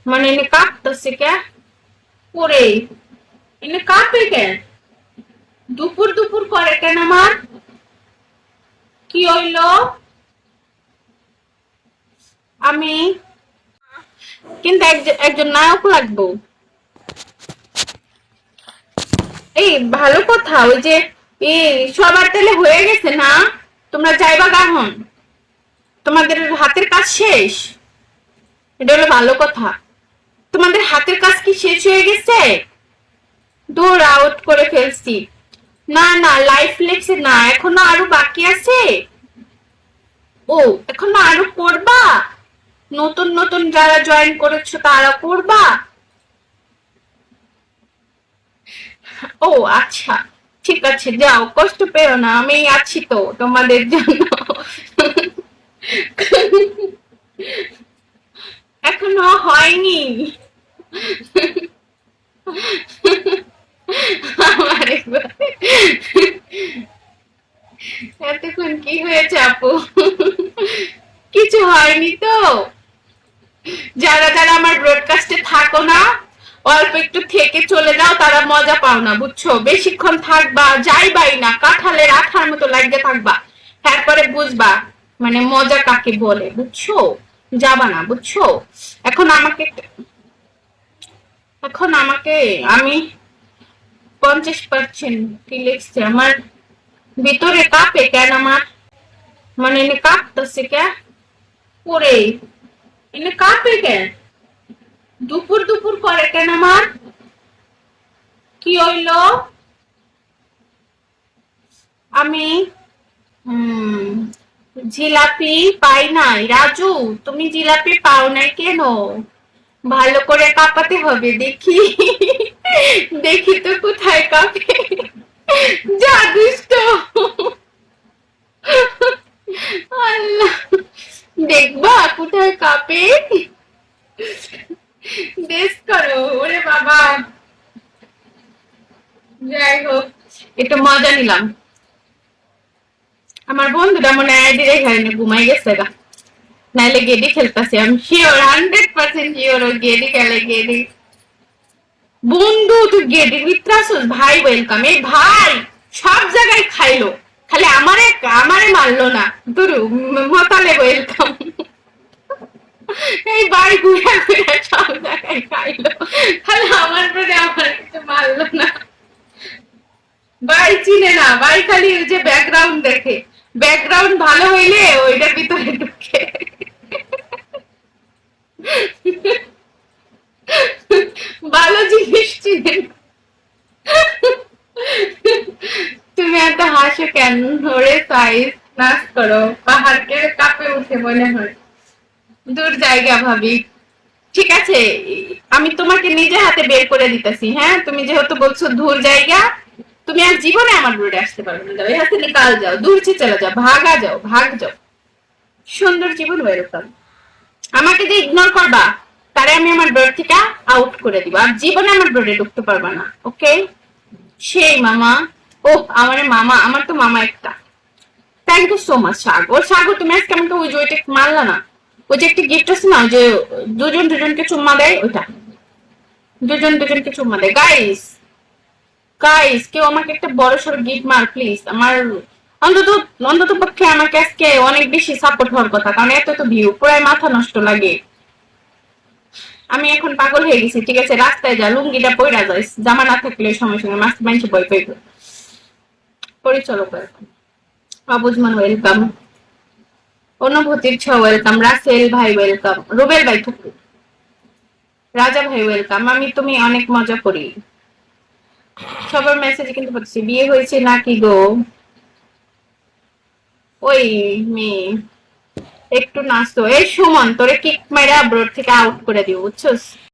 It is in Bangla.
মানে এনে কাঁপতেছে কে? ওরে, এনে কাঁপে কে? দুপুর দুপুর করে কেন আমার? কি হইলো? আমি কিন্তু একজন নায়ক লাগবো। এই ভালো কথা, ওই যে এই সবার তাহলে হয়ে গেছে না? তোমরা যাইবা গাহন? তোমাদের হাতের কাজ শেষ? এটা হলো ভালো কথা। তোমাদের হাতের কাজ কি শেষ হয়ে গেছে? দূর আউট করে ফেলছি। না না, লাইফ লেগছে না, এখনো আরো বাকি আছে। ও, এখনো আরো করবা? নতুন নতুন যারা জয়েন করেছো তারা করবা? ও আচ্ছা, ঠিক আছে, যাও, কষ্ট পেও না, আমি আছি তো তোমাদের জন্য। এখনো হয়নি। আমার এতক্ষণ কি হয়েছে আপু? কিছু হয়নি তো। যারা যারা আমার ব্রডকাস্টে থাকো না, অল্প একটু থেকে চলে যাও, তারা মজা পাও না, বুঝছো? বেশিক্ষণ থাকবা, যাইবাই না, কাঁঠালের আঠার মতো লাগতে থাকবা, তারপরে বুঝবা মানে মজা কাকে বলে, বুঝছো? যাবা না, বুঝছো? এখন আমাকে এখন আমাকে আমি 50% কি লিখছে আমার ভিতরে, কাঁপে কেন আমার? মানে এনে কাঁপতেছে কে? ওরে, এনে কাঁপে কেন? দুপুর দুপুর করে কেন আমার? কি হইলো? আমি জিলাপি পাই নাই। রাজু, তুমি জিলাপি পাও নাই কেন? ভালো করে কাঁপাতে হবে, দেখি। দেখি তো কোথায় কাঁপে। যা দুষ্ট। আল্লাহ, দেখবা কোথায় কাঁপে। বেশ করো, ওরে বাবা। যাই হোক, একটু মজা নিলাম। আমার বন্ধুটা মনে হয় আইডি রেখে ঘুমাই গেছে গা, নাইলে গেডি খেলতেছে, আমি শিওর, 100% শিওর ও গেডি খেলে, গেডি। বন্ধু তুই গেডির ভিতরে আসুস? ভাই ওয়েলকাম। এই ভাই সব জায়গায় খাইলো, খালি আমারে আমারে মারলো না। দুরু মতালে ওয়েলকাম। এই ভাই ঘুরে ঘুরে সব জায়গায় খাইলো, খালি আমার পরে আমার কিছু মারলো না। ভাই চিনে না, ভাই খালি ওই যে ব্যাকগ্রাউন্ড দেখে, ব্যাকগ্রাউন্ড ভালো হইলে ওইটার ভিতরে ঢুকে। ভালো জিনিস চিনে। তুমি এত হাসো কেন? ধরে সাইজ নাচ করো, পাহাড়কে কাঁপে উঠে মনে হয়। দূর জায়গা ভাবি। ঠিক আছে, আমি তোমাকে নিজে হাতে বের করে দিতেছি, হ্যাঁ? তুমি যেহেতু বলছো দূর জায়গা, তুমি আর জীবনে আমার রোডে আসতে পারবে না। যাও এখান থেকে, নিকাল যাও, দূর से চলে যাও, ভাগা যাও, ভাগ যাও। সুন্দর জীবন ওয়েলকাম। আমাকে যে ইগনোর করবা, তারে আমি আমার ব্রড থেকে আউট করে দিব, আর জীবনে আমার ব্রডে ঢুকতে পারবা না, ওকে? সেই মামা। ও, আমার মামা, আমার তো মামা একটা। থ্যাংক ইউ সো মাচ সাগর। সাগর, তুমি আজকে আমাকে ওই যে ওইটা মারলা না? ওই যে একটা গিফট আছে না, যে দুজন দুজনকে চুম্মা দেয়, ওইটা। দুজন দুজনকে চুম্মা দেয়। গাইস, গাইস, কেউ আমাকে একটা বড় সড় গিফট মার প্লিজ। আমার অন্তত অন্তত পক্ষে আমাকে আজকে অনেক বেশি সাপোর্ট হওয়ার কথা, কারণ এত তো ভিউ, পুরাই মাথা নষ্ট লাগে। আমি এখন পাগল হয়ে গেছি, ঠিক আছে? রাস্তায় যা লুঙ্গিটা পইরা যায়, জামা না থাকলে সঙ্গে সঙ্গে মাস্ক মানুষ ভয় পাইব। পরিচালক ওয়েলকাম, অবুজমান ওয়েলকাম, অনুভূতির ছ ওয়েলকাম, রাসেল ভাই ওয়েলকাম, রুবেল ভাই থুকু, রাজা ভাই ওয়েলকাম। আমি তুমি অনেক মজা করি। সবার মেসেজ কিন্তু পাচ্ছি। বিয়ে হয়েছে নাকি গো? ওই মেয়ে, একটু নাচতো। এই সুমন, তোরে কিক মেরে ব্রোড থেকে আউট করে দিও, বুঝছস?